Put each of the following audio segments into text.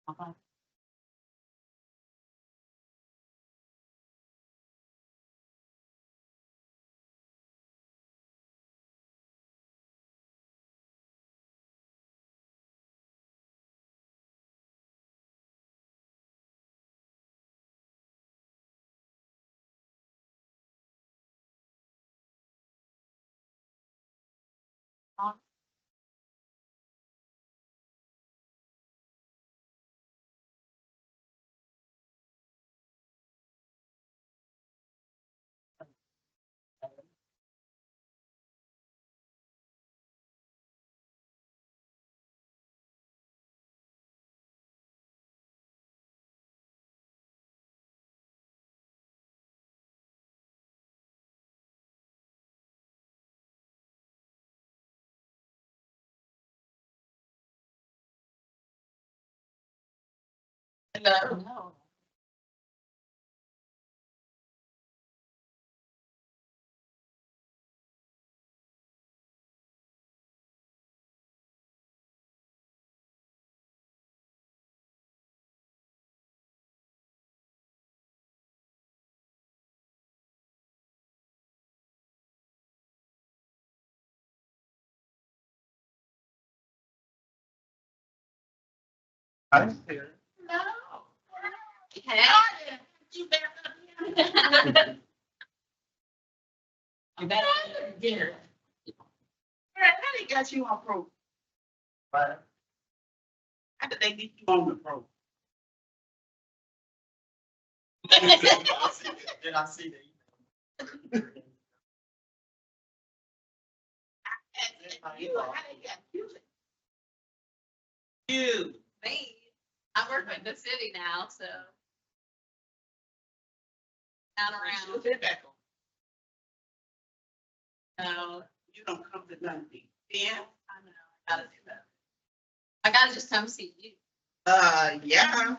Okay. Hello. No. I'm here. No. Hey. You better not. You better get her. How they got you on pro? But How did they get you on the pro? then I see that. You, how they got you? You. Me. I work in the city now, so down around. Sit back on. No, You don't come to nothing. Yeah. I know. I gotta do that. I gotta just come see you. Yeah.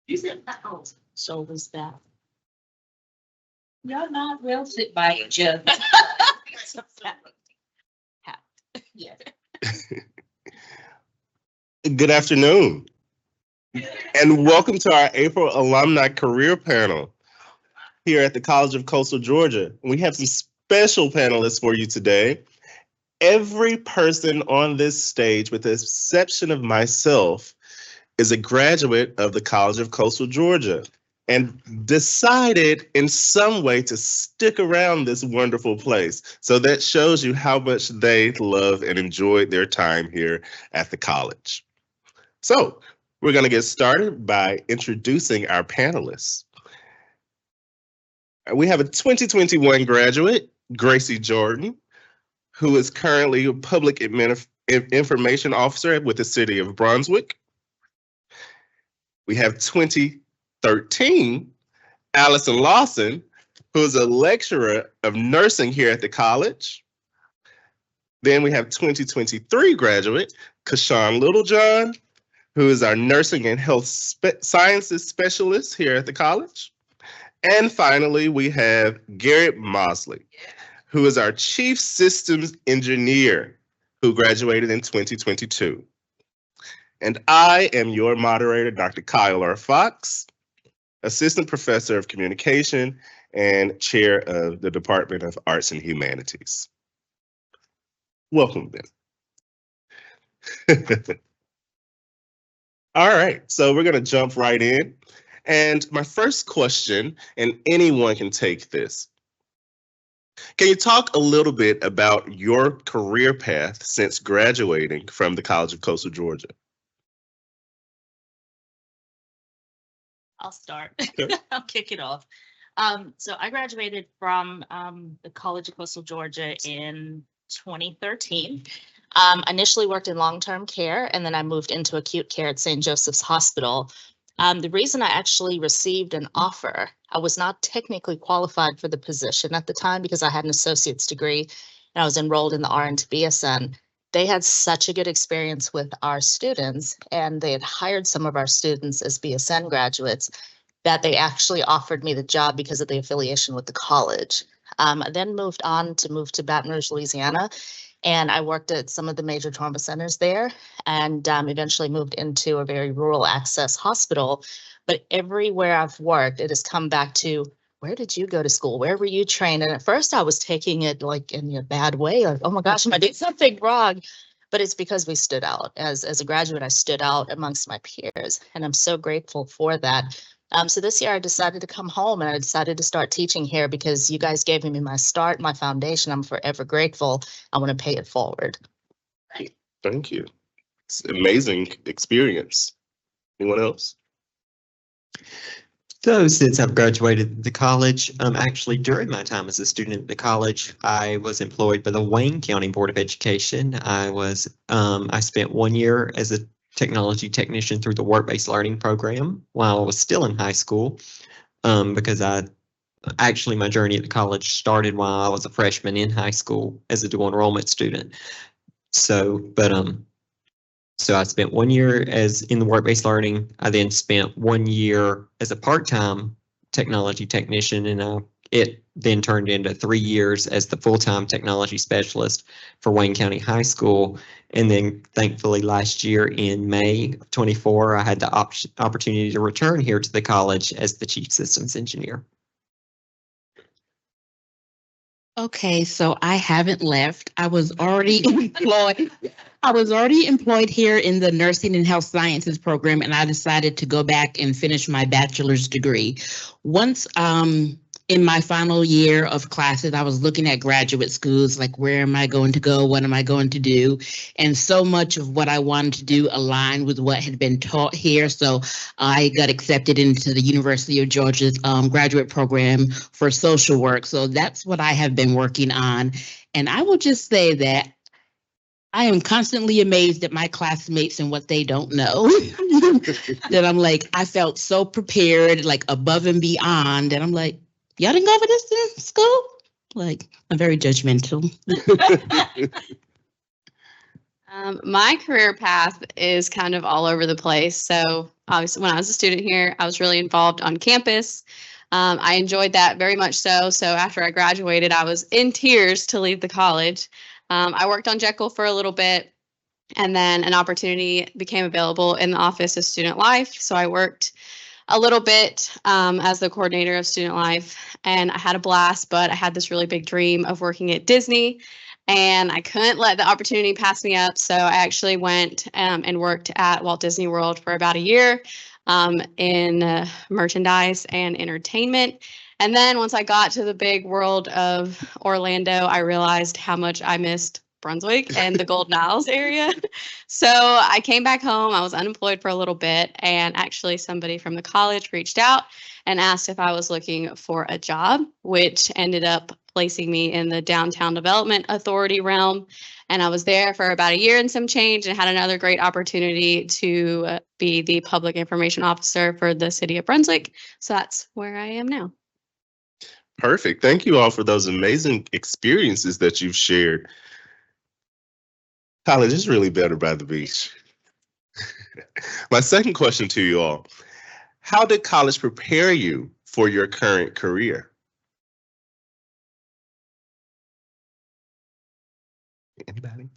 You said, oh, so was that. You're not real sit by each other. Yes. Good afternoon, and welcome to our April Alumni Career Panel here at the College of Coastal Georgia. We have some special panelists for you today. Every person on this stage, with the exception of myself, is a graduate of the College of Coastal Georgia. and decided in some way to stick around this wonderful place. So that shows you how much they love and enjoyed their time here at the college. So we're going to get started by introducing our panelists. We have a 2021 graduate, Gracie Jordan, who is currently a public information officer with the city of Brunswick. We have 2013, Allison Lawson, who is a lecturer of nursing here at the college. Then we have 2023 graduate, Kashawn Littlejohn, who is our nursing and health sciences specialist here at the college. And finally, we have Garrett Mosley, who is our chief systems engineer, who graduated in 2022. And I am your moderator, Dr. Kyle R. Fox, assistant professor of communication and chair of the Department of Arts and Humanities. Welcome, Ben. All right, so we're going to jump right in. And my first question, and anyone can take this. Can you talk a little bit about your career path since graduating from the College of Coastal Georgia? I'll start. Sure. I'll kick it off. So I graduated from the College of Coastal Georgia in 2013. Initially worked in long-term care, and then I moved into acute care at St. Joseph's Hospital. The reason I actually received an offer, I was not technically qualified for the position at the time because I had an associate's degree and I was enrolled in the RN to BSN. They had such a good experience with our students, and they had hired some of our students as BSN graduates, that they actually offered me the job because of the affiliation with the college. I then moved to Baton Rouge, Louisiana, and I worked at some of the major trauma centers there, and eventually moved into a very rural access hospital. But everywhere I've worked, it has come back to, where did you go to school? Where were you trained? And at first I was taking it like in a bad way, like, oh my gosh, am I doing something wrong? But it's because we stood out. As a graduate, I stood out amongst my peers, and I'm so grateful for that. So this year I decided to come home, and I decided to start teaching here because you guys gave me my start, my foundation. I'm forever grateful. I want to pay it forward. Thank you. It's an amazing experience. Anyone else? So since I've graduated the college, actually during my time as a student at the college, I was employed by the Wayne County Board of Education. I spent 1 year as a technology technician through the work-based learning program while I was still in high school, because my journey at the college started while I was a freshman in high school as a dual enrollment student. So I spent 1 year in the work-based learning. I then spent 1 year as a part-time technology technician, and it then turned into 3 years as the full-time technology specialist for Wayne County High School. And then thankfully last year in May of 24, I had the opportunity to return here to the college as the chief systems engineer. Okay, so I haven't left. I was already employed. I was already employed here in the nursing and health sciences program, and I decided to go back and finish my bachelor's degree. Once in my final year of classes, I was looking at graduate schools, like where am I going to go? What am I going to do? And so much of what I wanted to do aligned with what had been taught here. So I got accepted into the University of Georgia's graduate program for social work. So that's what I have been working on. And I will just say that I am constantly amazed at my classmates and what they don't know. That I'm like, I felt so prepared, like above and beyond. And I'm like, y'all didn't go over this in school? Like, I'm very judgmental. My career path is kind of all over the place. So obviously when I was a student here, I was really involved on campus. I enjoyed that very much so. So after I graduated, I was in tears to leave the college. I worked on Jekyll for a little bit, and then an opportunity became available in the Office of Student Life. So I worked a little bit as the coordinator of student life, and I had a blast, but I had this really big dream of working at Disney, and I couldn't let the opportunity pass me up. So I actually went and worked at Walt Disney World for about a year. in merchandise and entertainment. And then once I got to the big world of Orlando, I realized how much I missed Brunswick and the Golden Isles area. So I came back home. I was unemployed for a little bit, and actually somebody from the college reached out and asked if I was looking for a job, which ended up placing me in the Downtown Development Authority realm. And I was there for about a year and some change, and had another great opportunity to be the public information officer for the city of Brunswick. So that's where I am now. Perfect. Thank you all for those amazing experiences that you've shared. College is really better by the beach. My second question to you all, how did college prepare you for your current career? Anybody?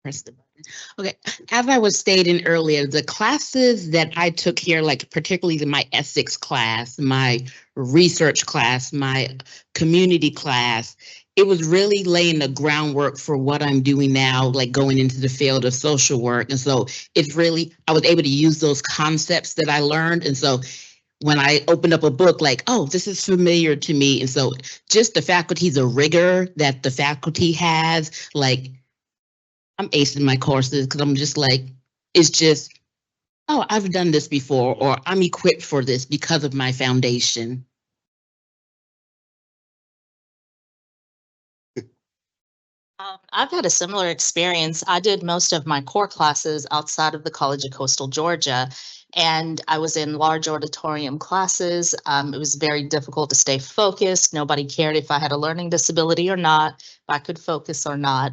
Press the button. Okay, as I was stating earlier, the classes that I took here, like particularly my ethics class, my research class, my community class, it was really laying the groundwork for what I'm doing now, like going into the field of social work. And so it's really, I was able to use those concepts that I learned. And so when I opened up a book, like, oh, this is familiar to me. And so just the faculty, the rigor that the faculty has, like, I'm acing my courses because I'm just like, it's just, oh, I've done this before, or I'm equipped for this because of my foundation. I've had a similar experience. I did most of my core classes outside of the College of Coastal Georgia, and I was in large auditorium classes. It was very difficult to stay focused. Nobody cared if I had a learning disability or not, if I could focus or not.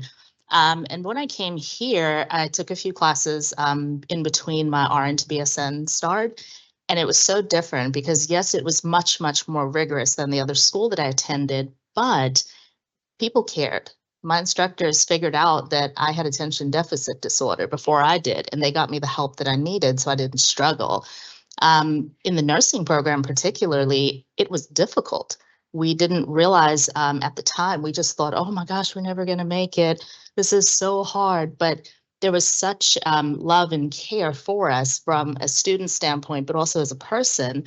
And when I came here, I took a few classes in between my RN to BSN start. And it was so different because, yes, it was much, much more rigorous than the other school that I attended, but people cared. My instructors figured out that I had attention deficit disorder before I did, and they got me the help that I needed so I didn't struggle. In the nursing program particularly, it was difficult. We didn't realize at the time, we just thought, oh my gosh, we're never going to make it. This is so hard. But there was such love and care for us from a student standpoint, but also as a person.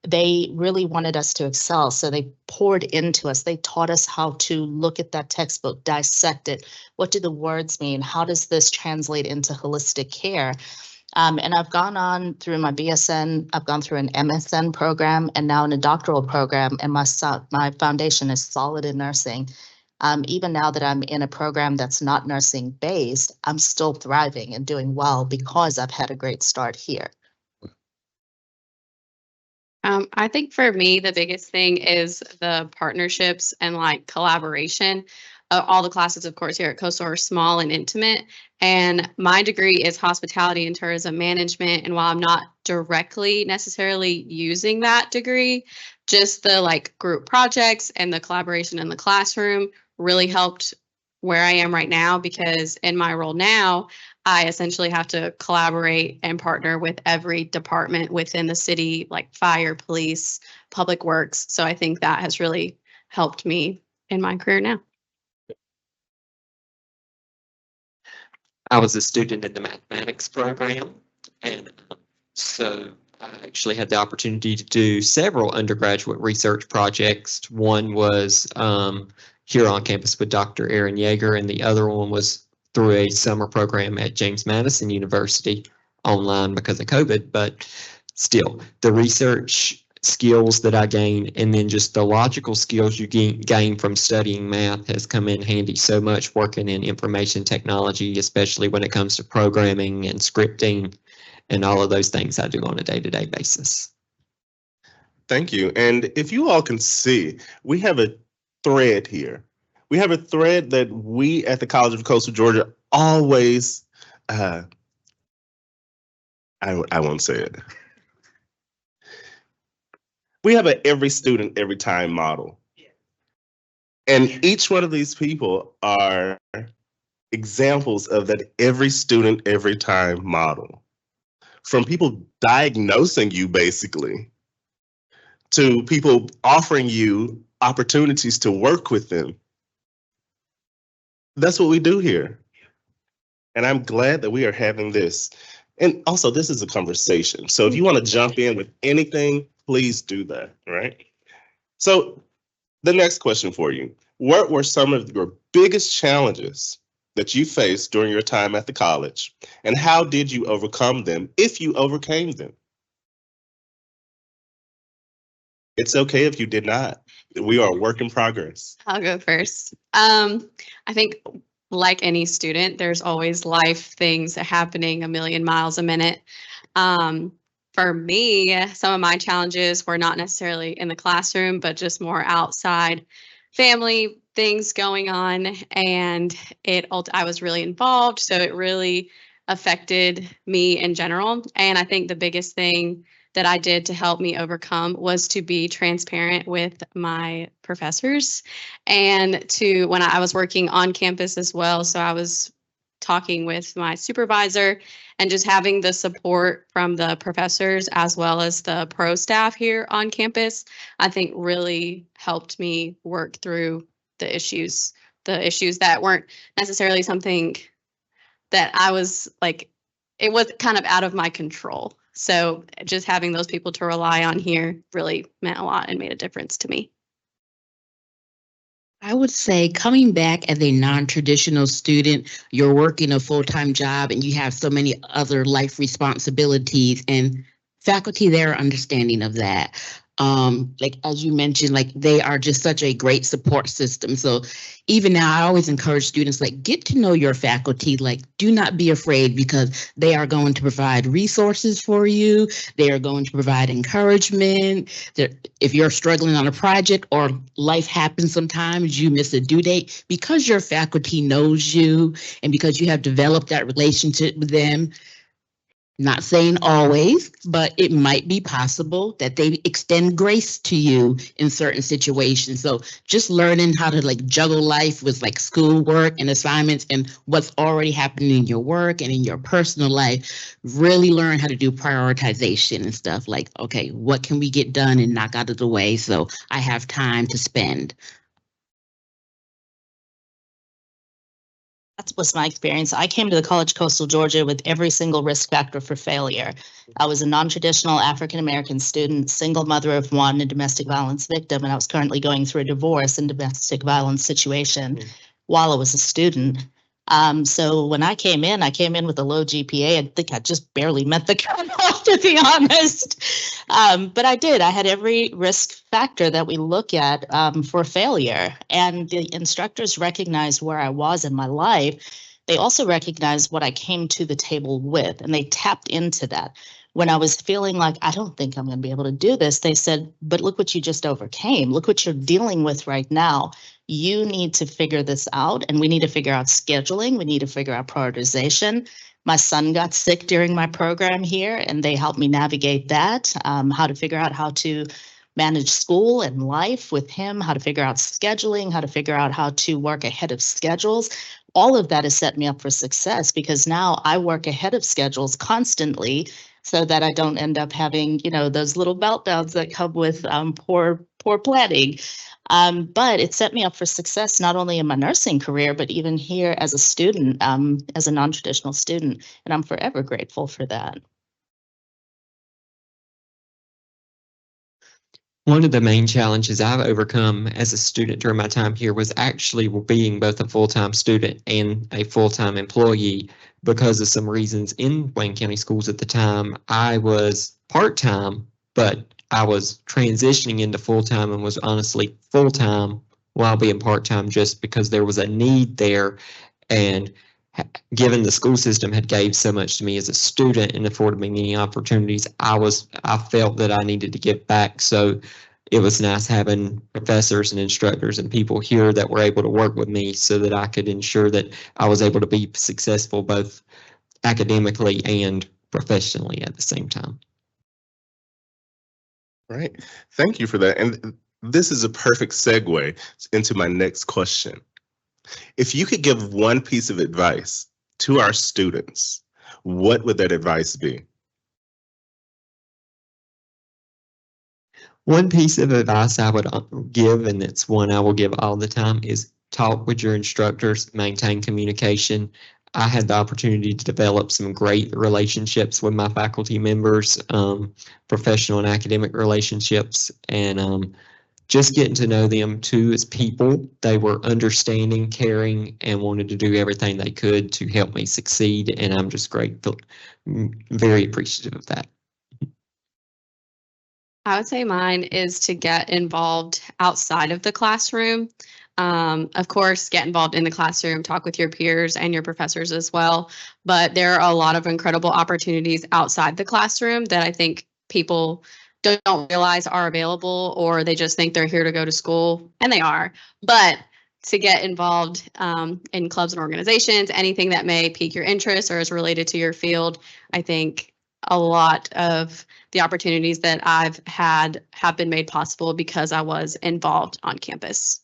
They really wanted us to excel. So they poured into us. They taught us how to look at that textbook, dissect it. What do the words mean? How does this translate into holistic care? And I've gone on through my BSN, I've gone through an MSN program and now in a doctoral program, and my foundation is solid in nursing. Even now that I'm in a program that's not nursing based, I'm still thriving and doing well because I've had a great start here. I think for me, the biggest thing is the partnerships and like collaboration. All the classes, of course, here at Coastal are small and intimate. And my degree is hospitality and tourism management. And while I'm not directly necessarily using that degree, just the like group projects and the collaboration in the classroom really helped where I am right now, because in my role now, I essentially have to collaborate and partner with every department within the city, like fire, police, public works. So I think that has really helped me in my career now. I was a student in the mathematics program, and so I actually had the opportunity to do several undergraduate research projects. One was here on campus with Dr. Aaron Yeager, and the other one was through a summer program at James Madison University online because of COVID. But still, the research skills that I gained, and then just the logical skills you gain from studying math has come in handy so much working in information technology, especially when it comes to programming and scripting and all of those things I do on a day-to-day basis. Thank you. And if you all can see, we have a thread here. We have a thread that we at the College of Coastal Georgia always, I won't say it. We have a every student, every time model. And each one of these people are examples of that every student, every time model. From people diagnosing you basically, to people offering you opportunities to work with them. That's what we do here. And I'm glad that we are having this And also, this is a conversation. So if you want to jump in with anything, please do that, right? So the next question for you. What were some of your biggest challenges that you faced during your time at the college? And how did you overcome them if you overcame them? It's okay if you did not. We are a work in progress. I'll go first. I think like any student, there's always life things happening a million miles a minute. For me, some of my challenges were not necessarily in the classroom, but just more outside family things going on. And I was really involved. So it really affected me in general. And I think the biggest thing that I did to help me overcome was to be transparent with my professors and to when I was working on campus as well. So I was talking with my supervisor and just having the support from the professors as well as the pro staff here on campus, I think really helped me work through the issues that weren't necessarily something that I was like, it was kind of out of my control. So just having those people to rely on here really meant a lot and made a difference to me. I would say coming back as a non-traditional student, you're working a full-time job and you have so many other life responsibilities, and faculty, they're understanding of that. Like as you mentioned, like they are just such a great support system. So even now, I always encourage students, like, get to know your faculty. Like, do not be afraid, because they are going to provide resources for you. They are going to provide encouragement. If you're struggling on a project or life happens sometimes, you miss a due date, because your faculty knows you and because you have developed that relationship with them. Not saying always, but it might be possible that they extend grace to you in certain situations. So just learning how to like juggle life with like schoolwork and assignments and what's already happening in your work and in your personal life, really learn how to do prioritization and stuff like, okay, what can we get done and knock out of the way so I have time to spend? That was my experience. I came to the College of Coastal Georgia with every single risk factor for failure. I was a non-traditional African-American student, single mother of one, a domestic violence victim, and I was currently going through a divorce and domestic violence situation while I was a student. So when I came in with a low GPA. I think I just barely met the cutoff, to be honest. But I did. I had every risk factor that we look at for failure. And the instructors recognized where I was in my life. They also recognized what I came to the table with, and they tapped into that. When I was feeling like, I don't think I'm going to be able to do this, they said, but look what you just overcame. Look what you're dealing with right now. You need to figure this out, and we need to figure out scheduling. We need to figure out prioritization. My son got sick during my program here, and they helped me navigate that, how to figure out how to manage school and life with him, how to figure out scheduling, how to figure out how to work ahead of schedules. All of that has set me up for success, because now I work ahead of schedules constantly so that I don't end up having, those little meltdowns that come with poor planning. But it set me up for success, not only in my nursing career, but even here as a student, as a non-traditional student. And I'm forever grateful for that. One of the main challenges I've overcome as a student during my time here was actually being both a full-time student and a full-time employee. Because of some reasons in Wayne County schools at the time, I was part-time, but I was transitioning into full-time and was honestly full-time while being part-time, just because there was a need there. And given the school system had gave so much to me as a student and afforded me many opportunities, I felt that I needed to give back. So it was nice having professors and instructors and people here that were able to work with me so that I could ensure that I was able to be successful both academically and professionally at the same time. Right. Thank you for that. And this is a perfect segue into my next question. If you could give one piece of advice to our students, what would that advice be? One piece of advice I would give, and it's one I will give all the time, is talk with your instructors, maintain communication. I had the opportunity to develop some great relationships with my faculty members, professional and academic relationships, and just getting to know them too as people. They were understanding, caring, and wanted to do everything they could to help me succeed. And I'm just grateful, very appreciative of that. I would say mine is to get involved outside of the classroom. Of course, get involved in the classroom, talk with your peers and your professors as well. But there are a lot of incredible opportunities outside the classroom that I think people don't realize are available, or they just think they're here to go to school, and they are. But to get involved in clubs and organizations, anything that may pique your interest or is related to your field, I think a lot of the opportunities that I've had have been made possible because I was involved on campus.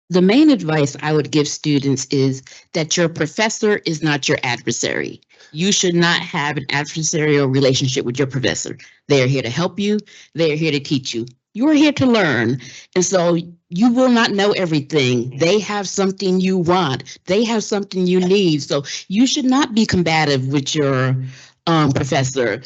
The main advice I would give students is that your professor is not your adversary. You should not have an adversarial relationship with your professor. They are here to help you. They are here to teach you. You are here to learn. And so you will not know everything. They have something you want. They have something you need. So you should not be combative with your professor.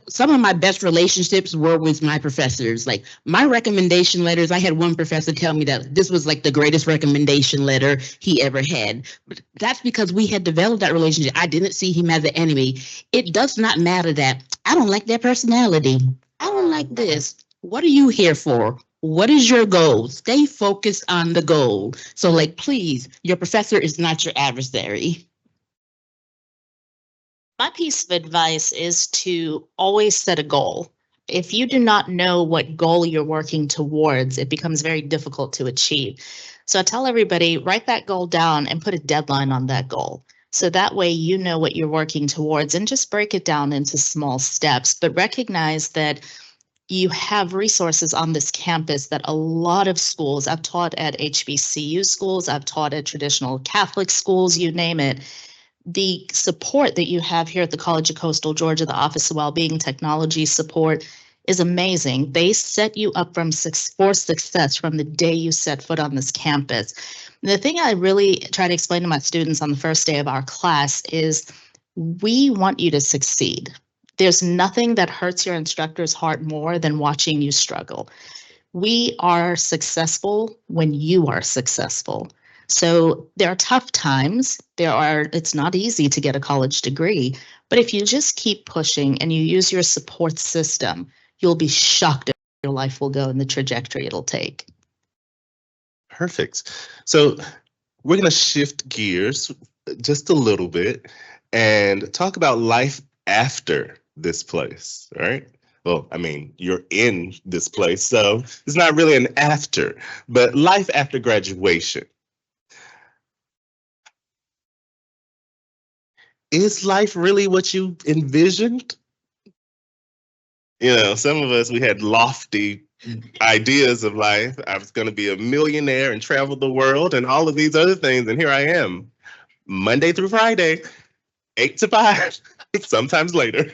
Some of my best relationships were with my professors. Like my recommendation letters, I had one professor tell me that this was like the greatest recommendation letter he ever had. But that's because we had developed that relationship. I didn't see him as an enemy. It does not matter that I don't like their personality. I don't like this. What are you here for? What is your goal? Stay focused on the goal. So like, please, your professor is not your adversary. My piece of advice is to always set a goal. If you do not know what goal you're working towards, it becomes very difficult to achieve. So I tell everybody, write that goal down and put a deadline on that goal. So that way you know what you're working towards, and just break it down into small steps, but recognize that you have resources on this campus that a lot of schools, I've taught at HBCU schools, I've taught at traditional Catholic schools, you name it. The support that you have here at the College of Coastal Georgia, the Office of Wellbeing Technology support, is amazing. They set you up for success from the day you set foot on this campus. And the thing I really try to explain to my students on the first day of our class is we want you to succeed. There's nothing that hurts your instructor's heart more than watching you struggle. We are successful when you are successful. So there are tough times. It's not easy to get a college degree, but if you just keep pushing and you use your support system, you'll be shocked at where your life will go and the trajectory it'll take. Perfect. So we're going to shift gears just a little bit and talk about life after this place, right? Well, I mean, you're in this place, so it's not really an after, but life after graduation. Is life really what you envisioned? You know, some of us, we had lofty ideas of life. I was going to be a millionaire and travel the world and all of these other things. And here I am, Monday through Friday, 8 to 5, sometimes later.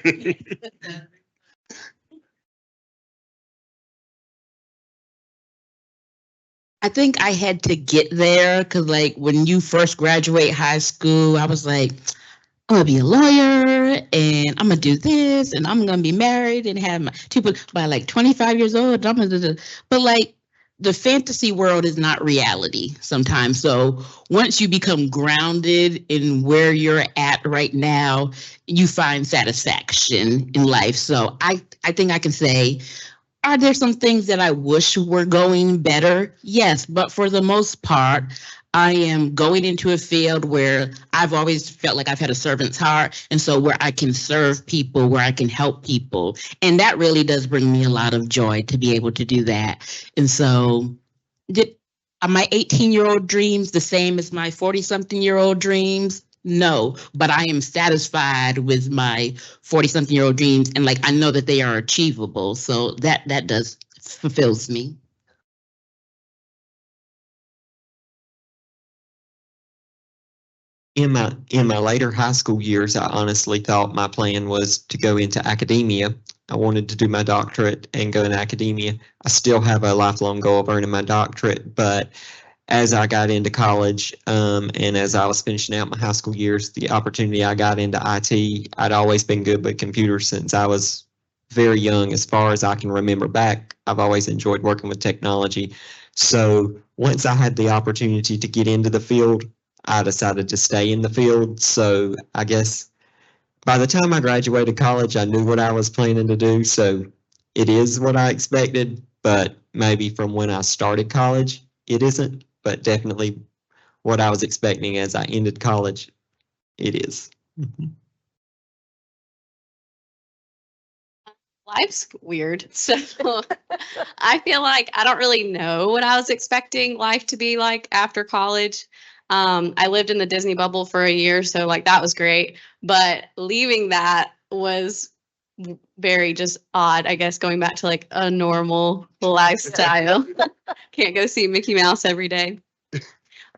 I think I had to get there because like when you first graduate high school, I was like, I'm gonna be a lawyer and I'm gonna do this and I'm gonna be married and have my two, by like 25 years old. But like the fantasy world is not reality sometimes. So once you become grounded in where you're at right now, you find satisfaction in life. So I think I can say, are there some things that I wish were going better? Yes, but for the most part, I am going into a field where I've always felt like I've had a servant's heart. And so where I can serve people, where I can help people. And that really does bring me a lot of joy to be able to do that. And so are my 18-year-old dreams the same as my 40-something-year-old dreams? No, but I am satisfied with my 40-something-year-old dreams. And like, I know that they are achievable. So that does fulfills me. In my later high school years, I honestly thought my plan was to go into academia. I wanted to do my doctorate and go in academia. I still have a lifelong goal of earning my doctorate, but as I got into college, and as I was finishing out my high school years, the opportunity I got into IT, I'd always been good with computers since I was very young. As far as I can remember back, I've always enjoyed working with technology. So once I had the opportunity to get into the field, I decided to stay in the field. So I guess by the time I graduated college, I knew what I was planning to do. So it is what I expected, but maybe from when I started college, it isn't, but definitely what I was expecting as I ended college, it is. Life's weird. So I feel like I don't really know what I was expecting life to be like after college. I lived in the Disney bubble for a year, so like that was great. But leaving that was very just odd, I guess, going back to like a normal lifestyle. Can't go see Mickey Mouse every day. But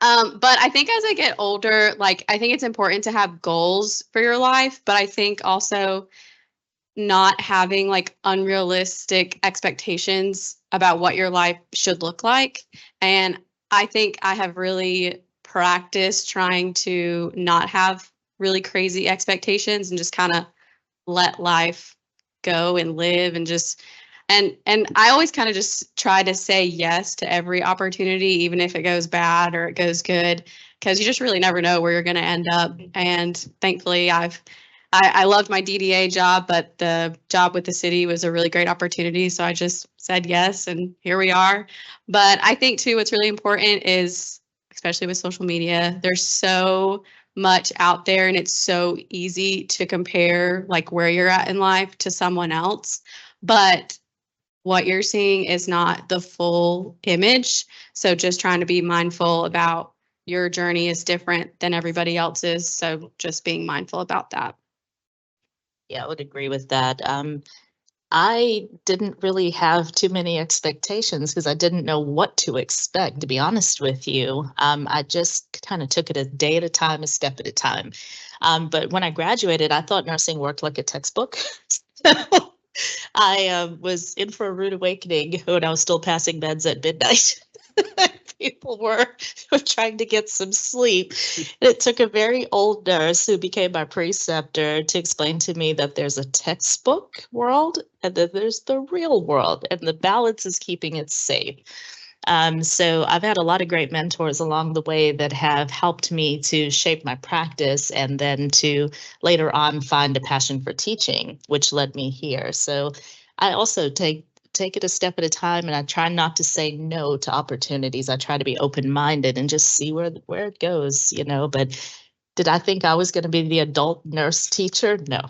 I think as I get older, like I think it's important to have goals for your life, but I think also not having like unrealistic expectations about what your life should look like. And I think I have really practiced trying to not have really crazy expectations and just kind of let life go and live and just and I always kind of just try to say yes to every opportunity, even if it goes bad or it goes good, because you just really never know where you're going to end up. And thankfully, I loved my DDA job, but the job with the city was a really great opportunity. So I just said yes, and here we are. But I think too, what's really important is, especially with social media, there's so much out there and it's so easy to compare like where you're at in life to someone else. But what you're seeing is not the full image. So just trying to be mindful about your journey is different than everybody else's. So just being mindful about that. Yeah, I would agree with that. I didn't really have too many expectations because I didn't know what to expect, to be honest with you. I just kind of took it a day at a time, a step at a time. But when I graduated, I thought nursing worked like a textbook. I was in for a rude awakening when I was still passing meds at midnight. People were trying to get some sleep. And it took a very old nurse who became my preceptor to explain to me that there's a textbook world and that there's the real world, and the balance is keeping it safe. So I've had a lot of great mentors along the way that have helped me to shape my practice and then to later on find a passion for teaching, which led me here. So I also take it a step at a time, and I try not to say no to opportunities. I try to be open-minded and just see where it goes, you know. But did I think I was going to be the adult nurse teacher? No.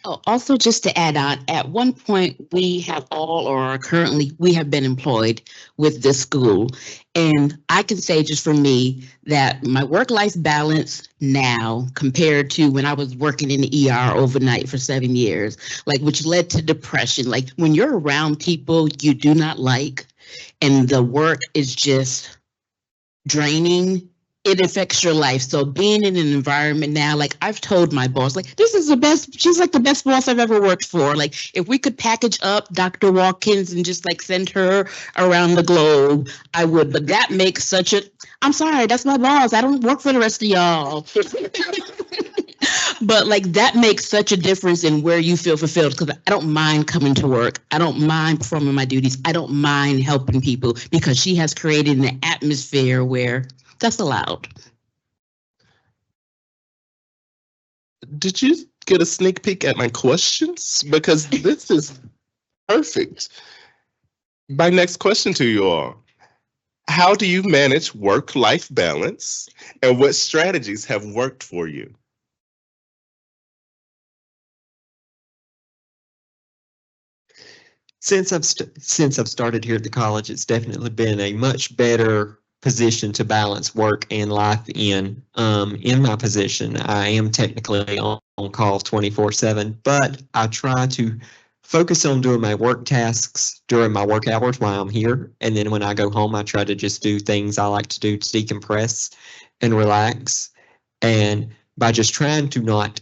Oh, also, just to add on, at one point we have all, or currently we have been employed with this school. And I can say just for me that my work-life balance now compared to when I was working in the ER overnight for 7 years, like which led to depression. Like when you're around people you do not like and the work is just draining, it affects your life. So being in an environment now, like I've told my boss, like this is the best, she's like the best boss I've ever worked for. Like if we could package up Dr. Watkins and just like send her around the globe, I would. But that makes such a, I'm sorry, that's my boss. I don't work for the rest of y'all. But like that makes such a difference in where you feel fulfilled, because I don't mind coming to work. I don't mind performing my duties. I don't mind helping people because she has created an atmosphere where that's allowed. Did you get a sneak peek at my questions? Because this is perfect. My next question to you all: how do you manage work-life balance, and what strategies have worked for you? Since I've started here at the college, it's definitely been a much better position to balance work and life in. In my position, I am technically on call 24/7, but I try to focus on doing my work tasks during my work hours while I'm here. And then when I go home, I try to just do things I like to do to decompress and relax. And by just trying to not,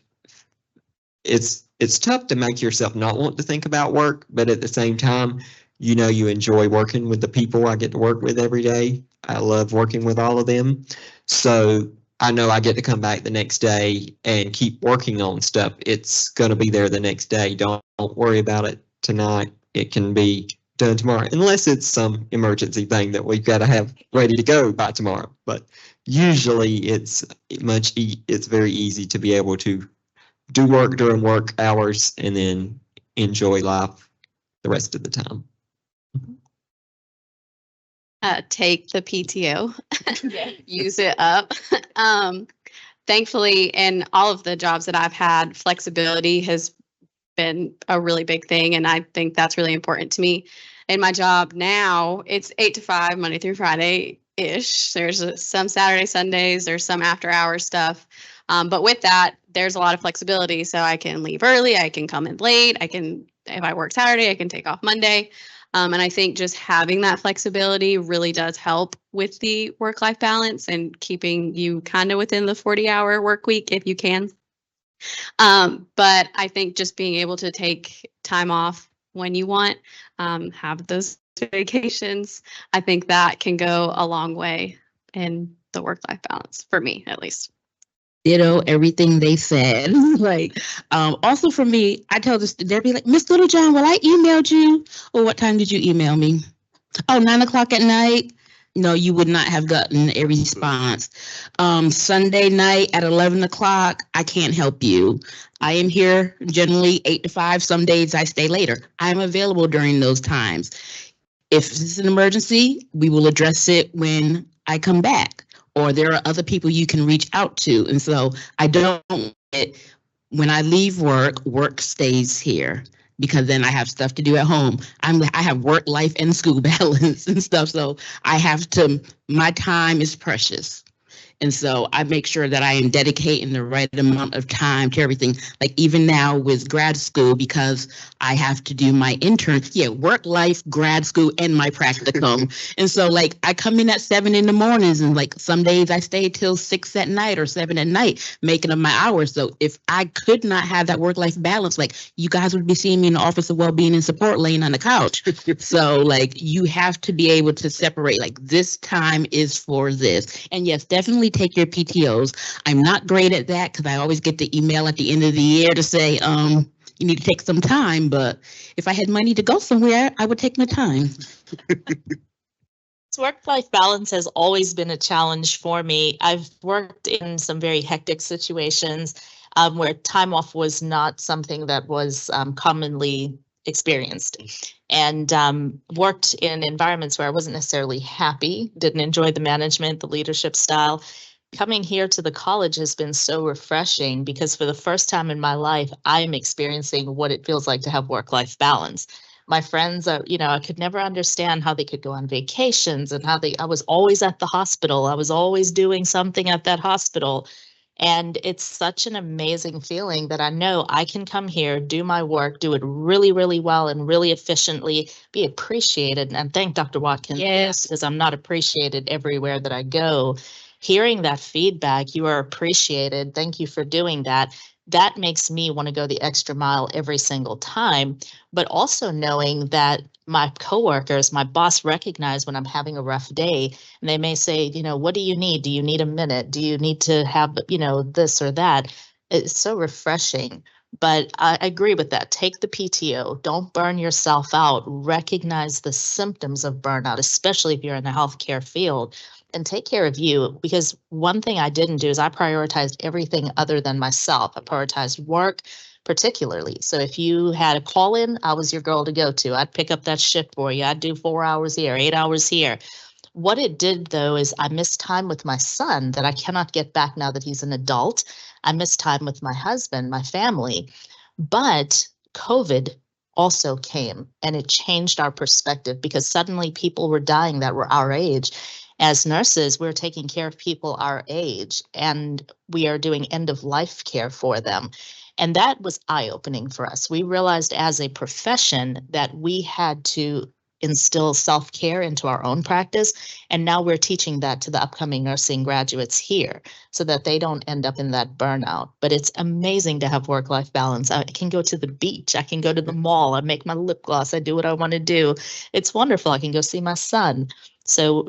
it's tough to make yourself not want to think about work, but at the same time, you know, you enjoy working with the people I get to work with every day. I love working with all of them. So I know I get to come back the next day and keep working on stuff. It's going to be there the next day. Don't worry about it tonight. It can be done tomorrow, unless it's some emergency thing that we've got to have ready to go by tomorrow. But usually it's it's very easy to be able to do work during work hours and then enjoy life the rest of the time. Take the PTO, use it up. Thankfully, in all of the jobs that I've had, flexibility has been a really big thing, and I think that's really important to me. In my job now, it's 8 to 5, Monday through Friday ish. There's some Saturday, Sundays, there's some after hours stuff. But with that, there's a lot of flexibility. So I can leave early, I can come in late, if I work Saturday, I can take off Monday. And I think just having that flexibility really does help with the work-life balance and keeping you kind of within the 40-hour work week if you can. But I think just being able to take time off when you want, have those vacations, I think that can go a long way in the work-life balance, for me at least. Ditto everything they said. Like, also for me, I tell this, they'll be like, Miss Littlejohn, well, I emailed you. Well, what time did you email me? Oh, 9 o'clock at night. No, you would not have gotten a response. Sunday night at 11 o'clock, I can't help you. I am here generally 8 to 5. Some days I stay later. I'm available during those times. If it's an emergency, we will address it when I come back. Or there are other people you can reach out to. And so I don't, when I leave work, work stays here because then I have stuff to do at home. I have work life and school balance and stuff. So my time is precious. And so I make sure that I am dedicating the right amount of time to everything. Like even now with grad school, because I have to do my intern, work life, grad school, and my practicum. And so like I come in at 7 in the mornings and like some days I stay till 6 at night or 7 at night, making up my hours. So if I could not have that work-life balance, like you guys would be seeing me in the Office of Wellbeing and Support laying on the couch. So like you have to be able to separate, like this time is for this. And yes, definitely take your PTOs. I'm not great at that because I always get the email at the end of the year to say, you need to take some time. But if I had money to go somewhere, I would take my time. Work-life balance has always been a challenge for me. I've worked in some very hectic situations where time off was not something that was commonly experienced, and worked in environments where I wasn't necessarily happy, didn't enjoy the management, the leadership style. Coming here to the college has been so refreshing because for the first time in my life, I'm experiencing what it feels like to have work-life balance. My friends are, I could never understand how they could go on vacations and I was always at the hospital. I was always doing something at that hospital. And it's such an amazing feeling that I know I can come here, do my work, do it really, really well and really efficiently, be appreciated. And thank Dr. Watkins. Yes, because I'm not appreciated everywhere that I go. Hearing that feedback, you are appreciated. Thank you for doing that. That makes me want to go the extra mile every single time, but also knowing that my coworkers, my boss recognize when I'm having a rough day and they may say, what do you need? Do you need a minute? Do you need to have, this or that? It's so refreshing. But I agree with that. Take the PTO. Don't burn yourself out. Recognize the symptoms of burnout, especially if you're in the healthcare field. And take care of you, because one thing I didn't do is I prioritized everything other than myself. I prioritized work particularly. So if you had a call in, I was your girl to go to. I'd pick up that shift for you. I'd do 4 hours here, 8 hours here. What it did though is I missed time with my son that I cannot get back now that he's an adult. I missed time with my husband, my family. But COVID also came and it changed our perspective because suddenly people were dying that were our age. As nurses, we're taking care of people our age and we are doing end of life care for them. And that was eye-opening for us. We realized as a profession that we had to instill self-care into our own practice. And now we're teaching that to the upcoming nursing graduates here so that they don't end up in that burnout. But it's amazing to have work-life balance. I can go to the beach, I can go to the mall, I make my lip gloss, I do what I want to do. It's wonderful. I can go see my son. So,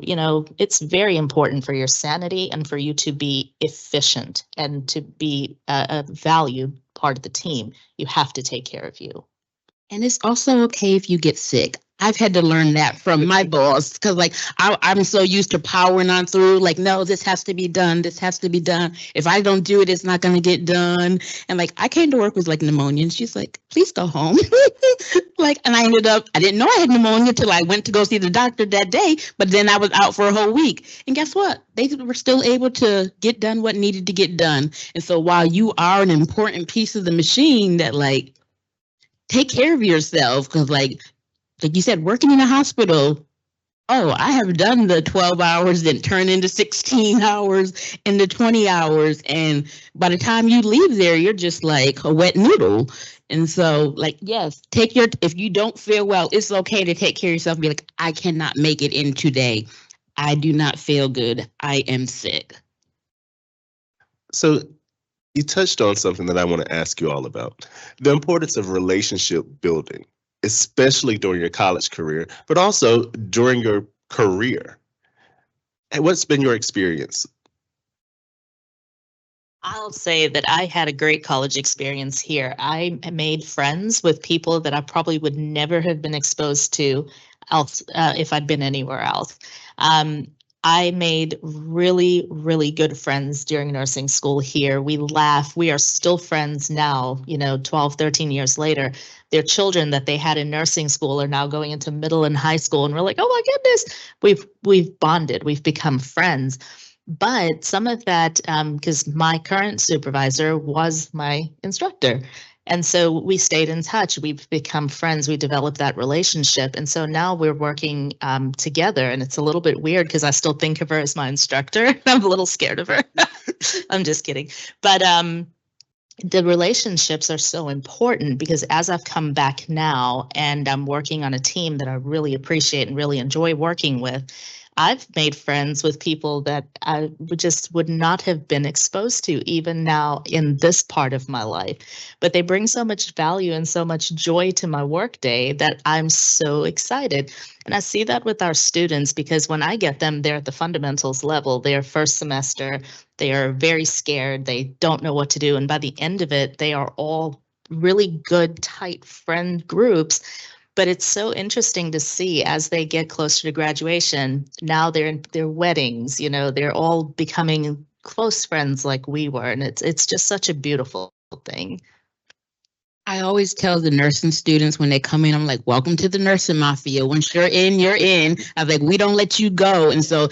it's very important for your sanity and for you to be efficient and to be a valued part of the team. You have to take care of you. And it's also okay if you get sick. I've had to learn that from my boss because I'm so used to powering on through, like, no, this has to be done. This has to be done. If I don't do it, it's not going to get done. And I came to work with pneumonia and she's like, please go home. And I didn't know I had pneumonia till I went to go see the doctor that day, but then I was out for a whole week. And guess what? They were still able to get done what needed to get done. And so while you are an important piece of the machine that take care of yourself, because like you said, working in a hospital, I have done the 12 hours, then turn into 16 hours, into 20 hours. And by the time you leave there, you're just like a wet noodle. And so yes, if you don't feel well, it's okay to take care of yourself and be like, I cannot make it in today. I do not feel good. I am sick. So you touched on something that I want to ask you all about, the importance of relationship building, especially during your college career, but also during your career. And what's been your experience? I'll say that I had a great college experience here. I made friends with people that I probably would never have been exposed to else if I'd been anywhere else. I made really, really good friends during nursing school here. We laugh. We are still friends now, 12, 13 years later. Their children that they had in nursing school are now going into middle and high school. And we're like, oh my goodness, we've bonded. We've become friends. But some of that, because my current supervisor was my instructor. And so we stayed in touch. We've become friends. We developed that relationship. And so now we're working together. And it's a little bit weird because I still think of her as my instructor. I'm a little scared of her. I'm just kidding. But the relationships are so important because as I've come back now and I'm working on a team that I really appreciate and really enjoy working with, I've made friends with people that I would not have been exposed to even now in this part of my life. But they bring so much value and so much joy to my workday that I'm so excited. And I see that with our students because when I get them, they're at the fundamentals level. They're first semester. They are very scared. They don't know what to do. And by the end of it, they are all really good, tight friend groups. But it's so interesting to see as they get closer to graduation, now they're in their weddings, they're all becoming close friends like we were. And it's just such a beautiful thing. I always tell the nursing students when they come in, I'm like, welcome to the nursing mafia. Once you're in, you're in. I was like, we don't let you go. And so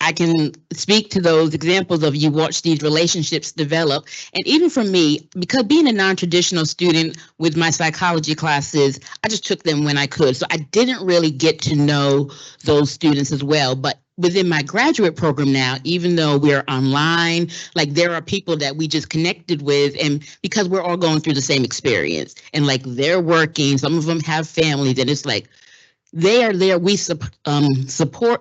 I can speak to those examples of you watch these relationships develop. And even for me, because being a non-traditional student with my psychology classes, I just took them when I could. So I didn't really get to know those students as well. But within my graduate program now, even though we're online, there are people that we just connected with, and because we're all going through the same experience and they're working, some of them have families, and it's they are there. We support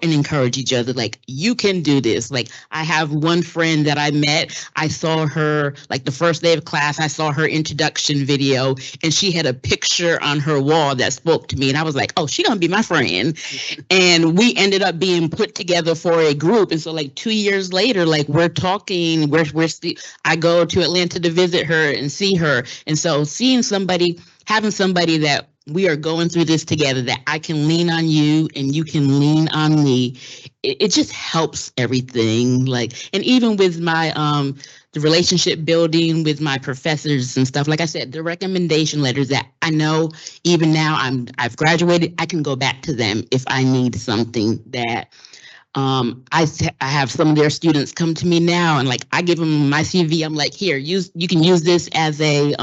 and encourage each other. You can do this. I have one friend that I met. I saw her the first day of class. I saw her introduction video, and she had a picture on her wall that spoke to me. And I was like, oh, she's gonna be my friend. And we ended up being put together for a group. And so 2 years later, we're talking. I go to Atlanta to visit her and see her. And so having somebody that we are going through this together, that I can lean on you and you can lean on me. It just helps everything. And even with my the relationship building with my professors and stuff, like I said, the recommendation letters that I know even now I've graduated, I can go back to them if I need something that I have some of their students come to me now and I give them my CV. I'm like, here, you can use this as a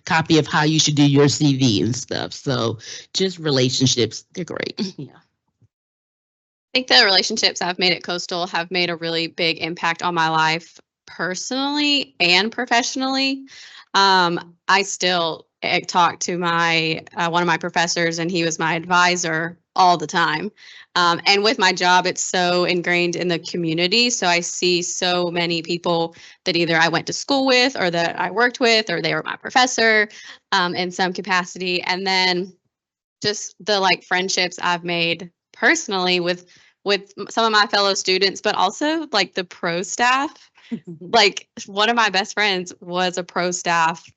copy of how you should do your CV and stuff. So just relationships, they're great. Yeah. I think the relationships I've made at Coastal have made a really big impact on my life personally and professionally. I still talk to my one of my professors, and he was my advisor all the time. And with my job, it's so ingrained in the community. So I see so many people that either I went to school with or that I worked with, or they were my professor in some capacity. And then just the like friendships I've made personally with some of my fellow students, but also like the pro staff. Like one of my best friends was a pro staff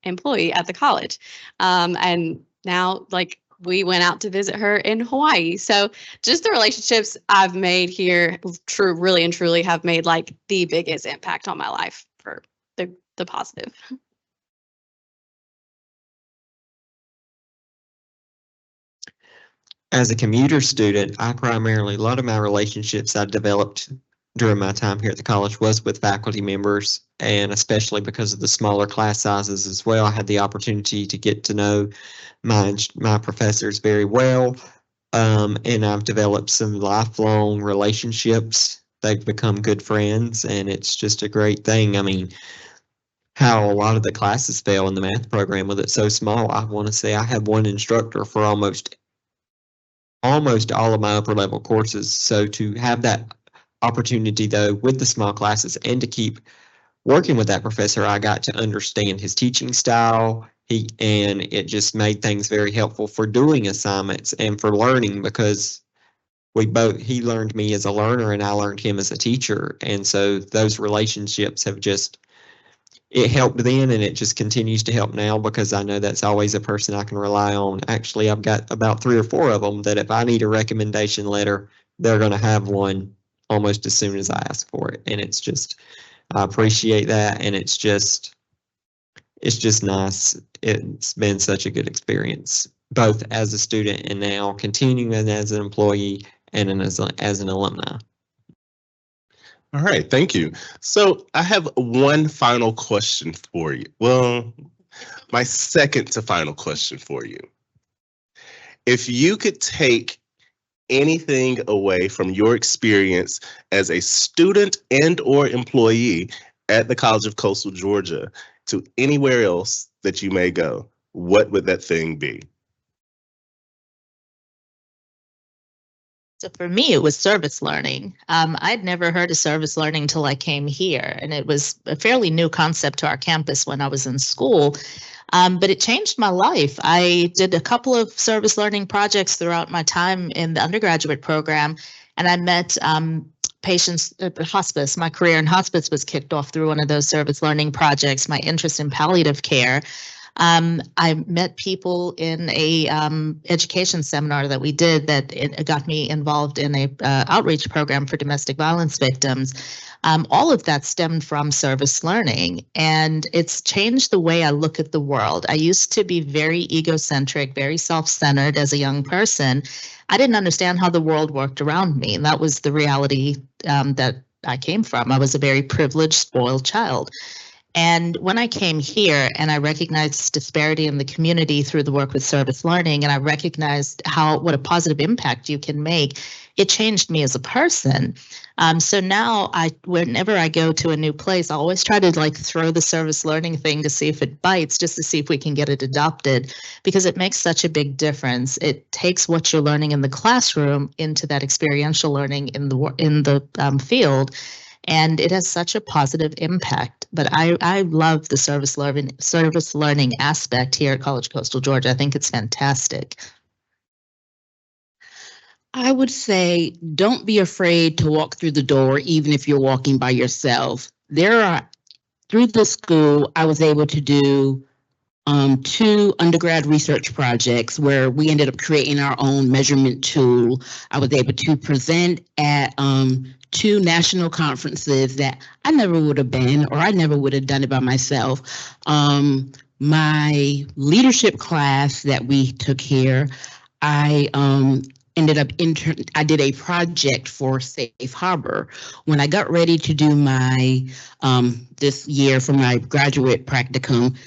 employee at the college. And now like we went out to visit her in Hawaii. So just the relationships I've made here really and truly have made like the biggest impact on my life for the positive. As a commuter student, a lot of my relationships I developed during my time here at the college was with faculty members, and especially because of the smaller class sizes as well, I had the opportunity to get to know my professors very well, and I've developed some lifelong relationships. They've become good friends, and it's just a great thing. I mean, how a lot of the classes fell in the math program with it so small, I want to say I had one instructor for almost all of my upper level courses. So to have that opportunity though with the small classes and to keep working with that professor, I got to understand his teaching style. And it just made things very helpful for doing assignments and for learning, because he learned me as a learner and I learned him as a teacher. And so those relationships have it helped then, and it just continues to help now, because I know that's always a person I can rely on. Actually, I've got about 3 or 4 of them that if I need a recommendation letter, they're going to have one almost as soon as I ask for it. And I appreciate that. And it's just nice. It's been such a good experience, both as a student and now continuing as an employee and as an alumni. All right, thank you. So I have one final question for you. Well, my second to final question for you. If you could take anything away from your experience as a student and or employee at the College of Coastal Georgia to anywhere else that you may go, what would that thing be? So for me, it was service learning. I'd never heard of service learning till I came here, and it was a fairly new concept to our campus when I was in school. But it changed my life. I did a couple of service learning projects throughout my time in the undergraduate program, and I met patients at hospice. My career in hospice was kicked off through one of those service learning projects, my interest in palliative care. I met people in a education seminar that we did that it got me involved in a outreach program for domestic violence victims. All of that stemmed from service learning, and it's changed the way I look at the world. I used to be very egocentric, very self-centered as a young person. I didn't understand how the world worked around me, and that was the reality that I came from. I was a very privileged, spoiled child. And when I came here and I recognized disparity in the community through the work with service learning, and I recognized what a positive impact you can make, it changed me as a person. So now whenever I go to a new place, I always try to throw the service learning thing to see if it bites, just to see if we can get it adopted, because it makes such a big difference. It takes what you're learning in the classroom into that experiential learning in the field. And it has such a positive impact. But I love the service learning aspect here at College of Coastal Georgia. I think it's fantastic. I would say don't be afraid to walk through the door, even if you're walking by yourself. Through the school, I was able to do 2 undergrad research projects where we ended up creating our own measurement tool. I was able to present at 2 national conferences that I never would have been, or I never would have done it by myself. My leadership class that we took here, I I did a project for Safe Harbor. When I got ready to do my this year for my graduate practicum,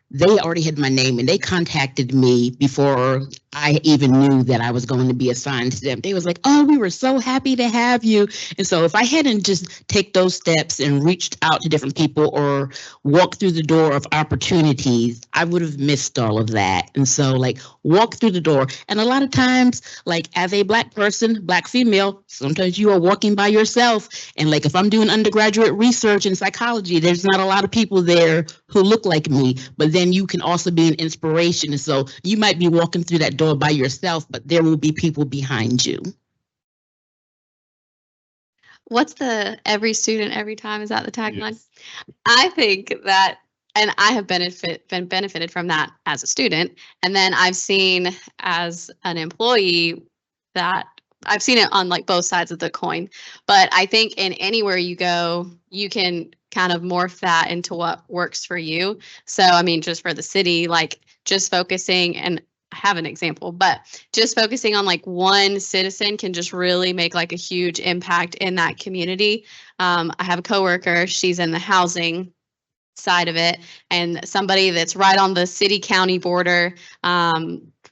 they already had my name and they contacted me before I even knew that I was going to be assigned to them. They was like, "Oh, we were so happy to have you." And so if I hadn't just take those steps and reached out to different people or walked through the door of opportunities, I would have missed all of that. And so like walk through the door. And a lot of times, like as a Black person, Black female, sometimes you are walking by yourself. And like if I'm doing undergraduate research in psychology, there's not a lot of people there who look like me, but then you can also be an inspiration. And so you might be walking through that door by yourself, but there will be people behind you. What's the every student every time? Is that the tagline? Yes. I think that, and I have been benefited from that as a student. And then I've seen as an employee that I've seen it on like both sides of the coin. But I think in anywhere you go, you can kind of morph that into what works for you. So, I mean, just for the city, like just focusing, and I have an example, but just focusing on like one citizen can just really make like a huge impact in that community. I have a coworker, she's in the housing side of it, and somebody that's right on the city county border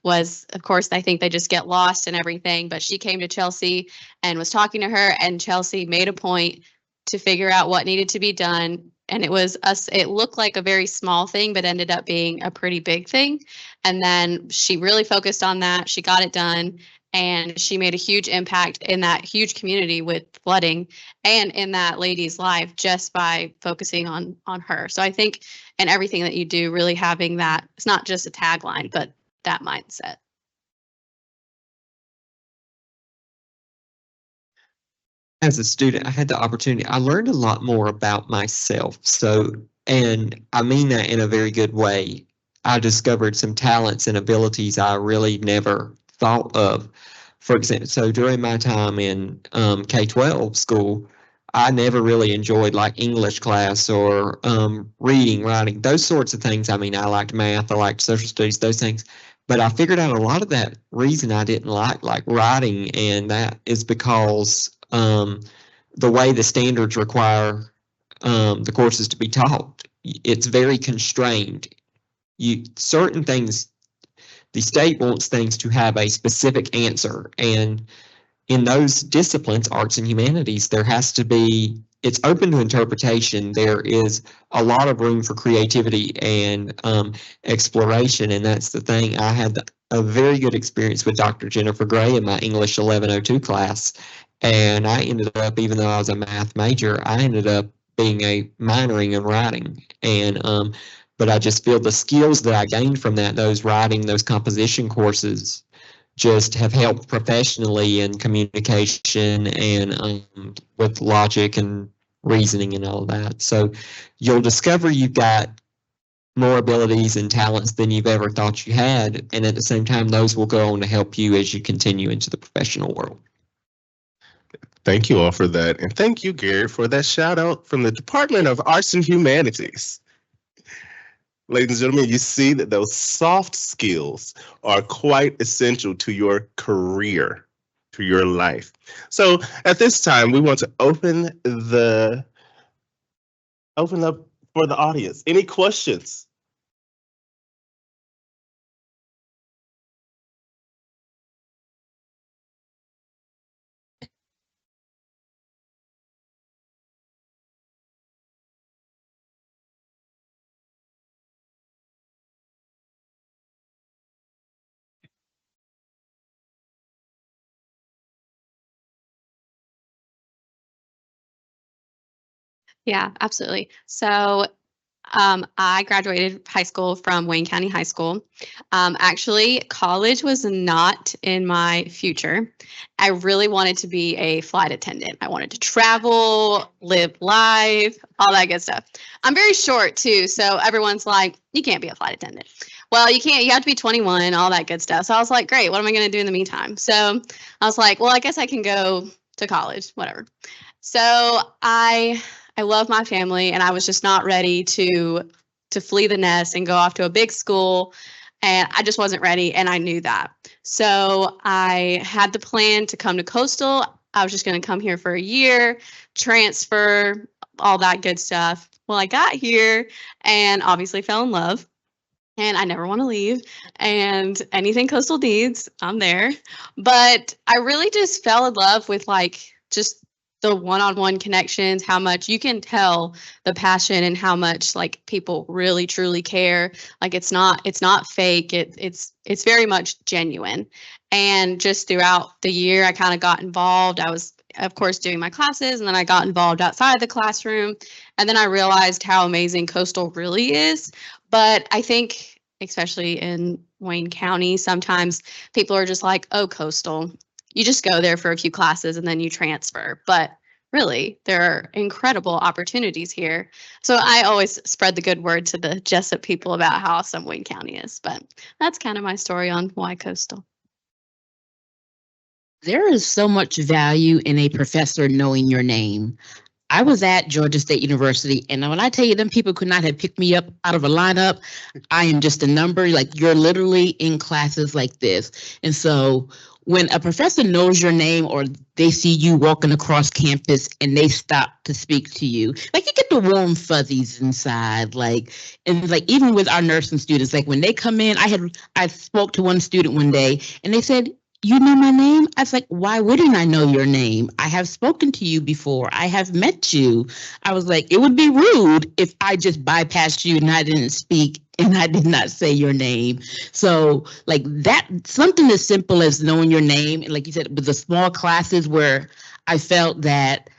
was, of course, I think they just get lost and everything, but she came to Chelsea and was talking to her, and Chelsea made a point to figure out what needed to be done. And it was us, it looked like a very small thing, but ended up being a pretty big thing. And then she really focused on that. She got it done, and she made a huge impact in that huge community with flooding and in that lady's life just by focusing on her. So I think in everything that you do, really having that, it's not just a tagline, but that mindset. As a student, I had the opportunity, I learned a lot more about myself. So, and I mean that in a very good way. I discovered some talents and abilities I really never thought of. For example, so during my time in K-12 school, I never really enjoyed like English class or reading, writing, those sorts of things. I mean, I liked math, I liked social studies, those things. But I figured out a lot of that reason I didn't like writing, and that is because the way the standards require the courses to be taught, it's very constrained. Certain things, the state wants things to have a specific answer, and in those disciplines, arts and humanities, there has to be, it's open to interpretation. There is a lot of room for creativity and exploration, and that's the thing. I had a very good experience with Dr. Jennifer Gray in my English 1102 class, and I ended up, even though I was a math major, I ended up being a minoring in writing. And but I just feel the skills that I gained from that, those writing, those composition courses, just have helped professionally in communication and with logic and reasoning and all of that. So you'll discover you've got more abilities and talents than you've ever thought you had. And at the same time, those will go on to help you as you continue into the professional world. Thank you all for that. And thank you, Gary, for that shout out from the Department of Arts and Humanities. Ladies and gentlemen, you see that those soft skills are quite essential to your career, to your life. So at this time, we want to open up for the audience. Any questions? Yeah, absolutely. So I graduated high school from Wayne County High School. Actually, college was not in my future. I really wanted to be a flight attendant. I wanted to travel, live life, all that good stuff. I'm very short too, so everyone's like, you can't be a flight attendant. Well, you can't, you have to be 21, all that good stuff. So I was like, great, what am I going to do in the meantime? So I was like, well, I guess I can go to college, whatever. So I love my family, and I was just not ready to flee the nest and go off to a big school, and I just wasn't ready, and I knew that. So I had the plan to come to Coastal. I was just going to come here for a year, transfer, all that good stuff. Well, I got here and obviously fell in love. and I never want to leave. And anything coastal needs, I'm there. But I really just fell in love with like just the one-on-one connections, how much you can tell the passion and how much like people really truly care. Like it's not fake. It's very much genuine. And just throughout the year, I kind of got involved. I was, of course, doing my classes, and then I got involved outside the classroom. And then I realized how amazing coastal really is. But I think, especially in Wayne County, sometimes people are just like, oh, coastal. You just go there for a few classes and then you transfer. But really, there are incredible opportunities here. So I always spread the good word to the Jessup people about how awesome Wayne County is. But that's kind of my story on why coastal. There is so much value in a professor knowing your name. I was at Georgia State University, and when I tell you them people could not have picked me up out of a lineup, I am just a number. Like, you're literally in classes like this. And so when a professor knows your name or they see you walking across campus and they stop to speak to you, like, you get the warm fuzzies inside. Like, and like even with our nursing students, like when they come in, I spoke to one student one day and they said, you know my name? I was like, why wouldn't I know your name? I have spoken to you before. I have met you. I was like, it would be rude if I just bypassed you and I didn't speak and I did not say your name. So like that, something as simple as knowing your name. And like you said, with the small classes where I felt that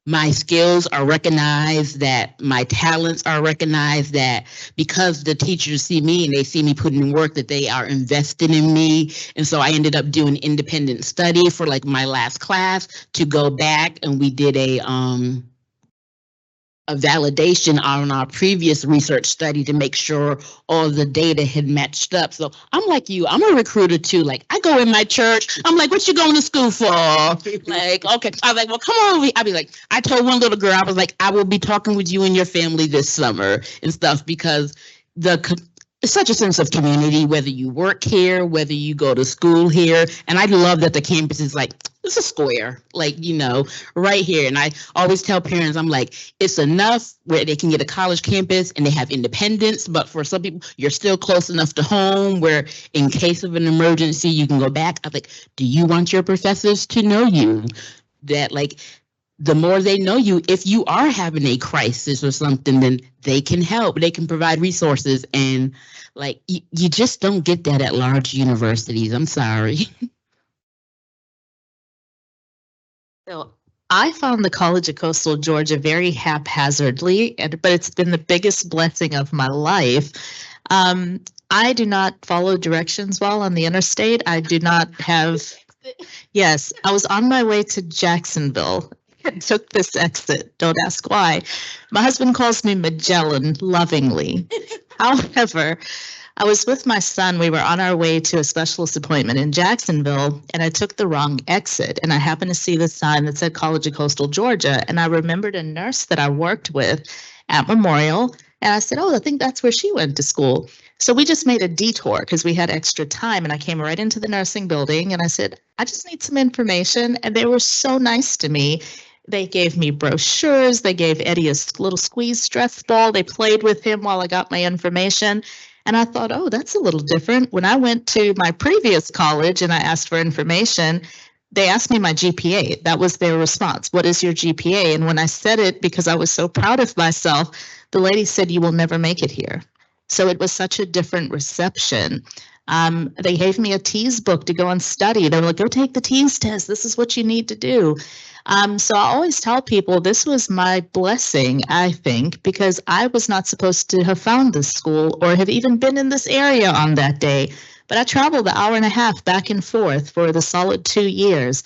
my skills are recognized, that my talents are recognized, that because the teachers see me and they see me putting in work, that they are invested in me. And so I ended up doing independent study for like my last class to go back, and we did a validation on our previous research study to make sure all the data had matched up. So I'm like you, I'm a recruiter too. Like, I go in my church, I'm like, what you going to school for? Like, okay. I was like, well, come on. I'll be like, I told one little girl, I was like, I will be talking with you and your family this summer and stuff, because it's such a sense of community, whether you work here, whether you go to school here. And I love that the campus is like, it's a square, like, right here. And I always tell parents, I'm like, it's enough where they can get a college campus and they have independence. But for some people, you're still close enough to home where in case of an emergency, you can go back. I'm like, do you want your professors to know you? That like, the more they know you, if you are having a crisis or something, then they can help. They can provide resources. And like, you just don't get that at large universities. I'm sorry. So I found the College of Coastal Georgia very haphazardly, but it's been the biggest blessing of my life. I do not follow directions well on the interstate. I do not have, yes, I was on my way to Jacksonville and took this exit. Don't ask why. My husband calls me Magellan lovingly. However, I was with my son. We were on our way to a specialist appointment in Jacksonville, and I took the wrong exit. And I happened to see the sign that said College of Coastal Georgia. And I remembered a nurse that I worked with at Memorial. And I said, oh, I think that's where she went to school. So we just made a detour because we had extra time. And I came right into the nursing building and I said, I just need some information. And they were so nice to me. They gave me brochures. They gave Eddie a little squeeze stress ball. They played with him while I got my information. And I thought, oh, that's a little different. When I went to my previous college and I asked for information, they asked me my GPA. That was their response. What is your GPA? And when I said it, because I was so proud of myself, the lady said, you will never make it here. So it was such a different reception. They gave me a TEAS book to go and study. They were like, go take the TEAS test. This is what you need to do. So I always tell people this was my blessing, I think, because I was not supposed to have found this school or have even been in this area on that day. But I traveled an hour and a half back and forth for the solid 2 years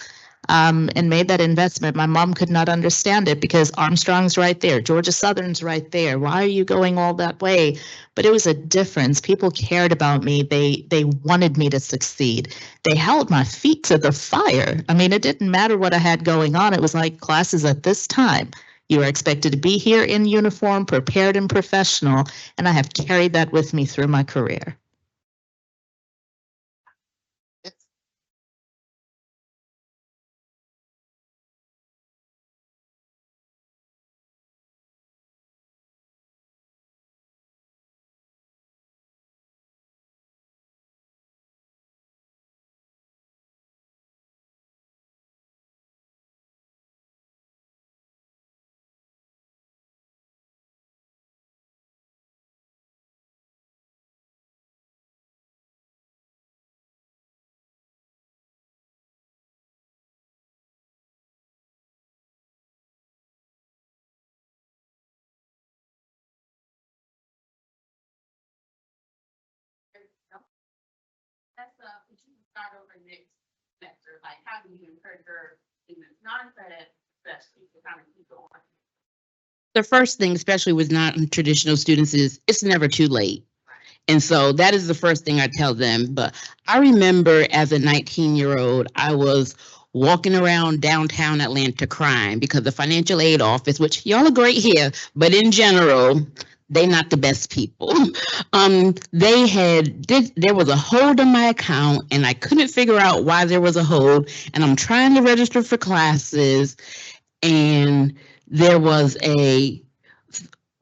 and made that investment. My mom could not understand it because Armstrong's right there. Georgia Southern's right there. Why are you going all that way? But it was a difference. People cared about me. They wanted me to succeed. They held my feet to the fire. I mean, it didn't matter what I had going on. It was like classes at this time. You are expected to be here in uniform, prepared and professional. And I have carried that with me through my career. But you can start over next semester, like how do you encourage your students, non-credit especially, to kind of keep going? The first thing, especially with non-traditional students, is it's never too late. And so that is the first thing I tell them. But I remember as a 19-year-old, I was walking around downtown Atlanta crying because the financial aid office, which y'all are great here, but in general, they not the best people. There was a hold on my account and I couldn't figure out why there was a hold. And I'm trying to register for classes and there was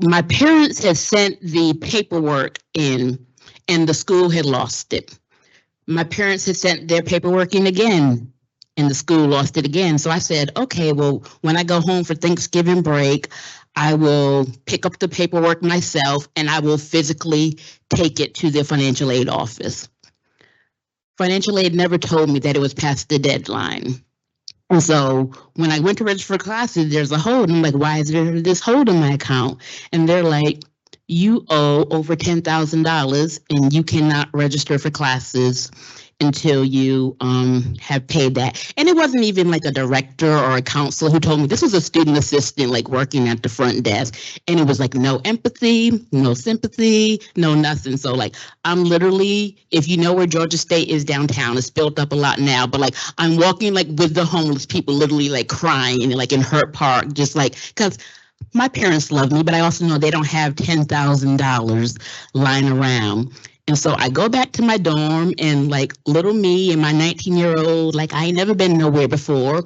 my parents had sent the paperwork in and the school had lost it. My parents had sent their paperwork in again and the school lost it again. So I said, okay, well, when I go home for Thanksgiving break, I will pick up the paperwork myself and I will physically take it to the financial aid office. Financial aid never told me that it was past the deadline. And so when I went to register for classes, there's a hold. I'm like, why is there this hold on my account? And they're like, you owe over $10,000 and you cannot register for classes until you have paid that. And it wasn't even like a director or a counselor who told me. This was a student assistant like working at the front desk. And it was like no empathy, no sympathy, no nothing. So like I'm literally, if you know where Georgia State is downtown, it's built up a lot now, but like I'm walking like with the homeless people literally like crying like in Hurt Park, just like, because my parents love me, but I also know they don't have $10,000 lying around. And so I go back to my dorm and like little me and my 19-year-old, like I ain't never been nowhere before.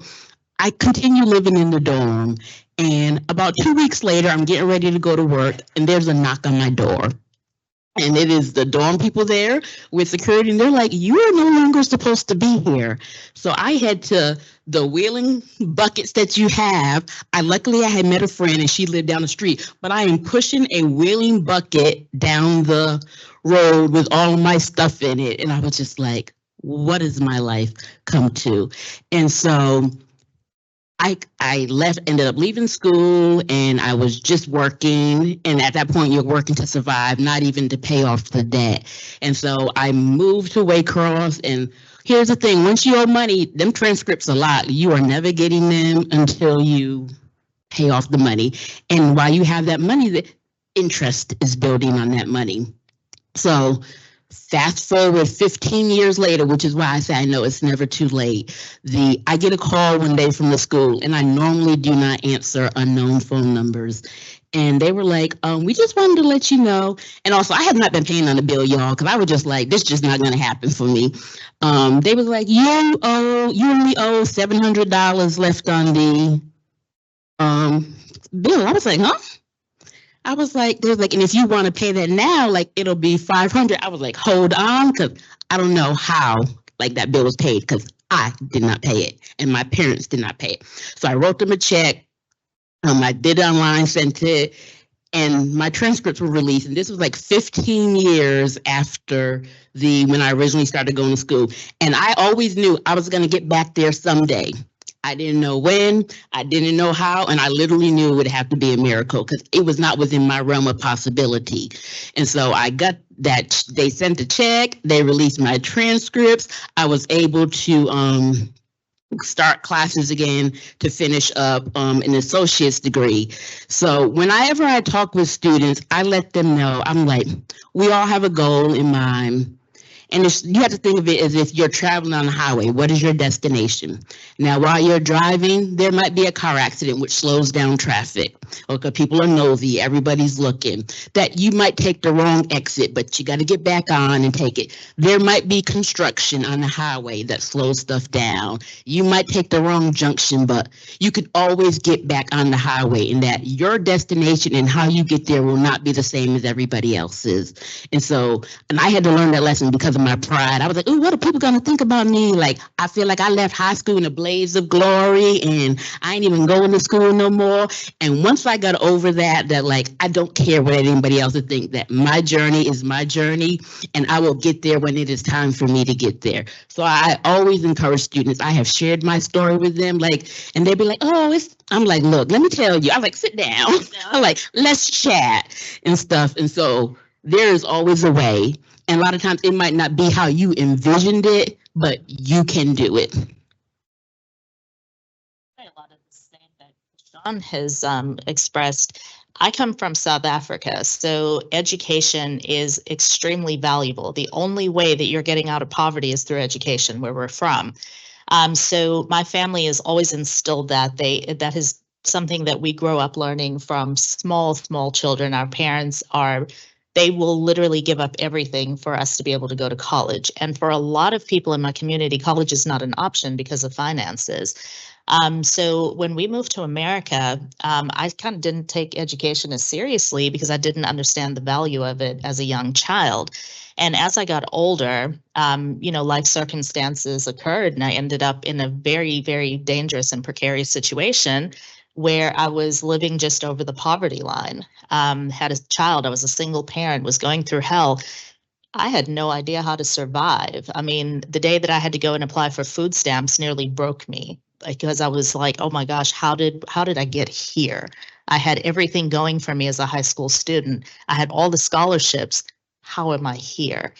I continue living in the dorm. And about 2 weeks later, I'm getting ready to go to work and there's a knock on my door. And it is the dorm people there with security. And they're like, you are no longer supposed to be here. So I had to, the wheeling buckets that you have, luckily I had met a friend and she lived down the street, but I am pushing a wheeling bucket down the road with all of my stuff in it. And I was just what has my life come to? And so I ended up leaving school and I was just working. And at that point, you're working to survive, not even to pay off the debt. And so I moved to Waycross. And here's the thing, once you owe money, them transcripts a lot. You are never getting them until you pay off the money. And while you have that money, the interest is building on that money. So fast forward 15 years later, which is why I say I know it's never too late. I get a call one day from the school, and I normally do not answer unknown phone numbers. And they were like, we just wanted to let you know. And also, I have not been paying on the bill, y'all, because I was just like, this is just not going to happen for me. They was like, you only owe $700 left on the bill. I was like, huh? I was like, there's like, and if you want to pay that now, like it'll be $500. I was like, hold on, because I don't know how like that bill was paid because I did not pay it and my parents did not pay it. So I wrote them a check. I did it online, sent it, and my transcripts were released. And this was like 15 years after when I originally started going to school. And I always knew I was going to get back there someday. I didn't know when, I didn't know how, and I literally knew it would have to be a miracle because it was not within my realm of possibility. And so I got that, they sent the check, they released my transcripts. I was able to start classes again to finish up an associate's degree. So whenever I talk with students, I let them know, I'm like, we all have a goal in mind. And you have to think of it as if you're traveling on the highway. What is your destination? Now, while you're driving, there might be a car accident which slows down traffic. Okay, people are nosy, everybody's looking. That you might take the wrong exit, but you got to get back on and take it. There might be construction on the highway that slows stuff down. You might take the wrong junction, but you could always get back on the highway, and that your destination and how you get there will not be the same as everybody else's. And I had to learn that lesson because of my pride. I was like, ooh, what are people going to think about me? Like, I feel like I left high school in a blaze of glory and I ain't even going to school no more. And once I got over that like, I don't care what anybody else would think, that my journey is my journey and I will get there when it is time for me to get there. So I always encourage students. I have shared my story with them, and they'd be like, oh, I'm like, look, let me tell you. I'm like, sit down. I'm like, let's chat and stuff. And so there is always a way. And a lot of times it might not be how you envisioned it, but you can do it. A lot of the same that Sean has expressed. I come from South Africa, so education is extremely valuable. The only way that you're getting out of poverty is through education, where we're from. So my family has always instilled that. That is something that we grow up learning from small children. Our parents they will literally give up everything for us to be able to go to college. And for a lot of people in my community, college is not an option because of finances. So when we moved to America, I kind of didn't take education as seriously because I didn't understand the value of it as a young child. And as I got older, life circumstances occurred and I ended up in a very, very dangerous and precarious situation where I was living just over the poverty line. Had a child, I was a single parent, was going through hell. I had no idea how to survive. I mean, the day that I had to go and apply for food stamps nearly broke me because I was like, oh my gosh, how did I get here? I had everything going for me as a high school student. I had all the scholarships. How am I here?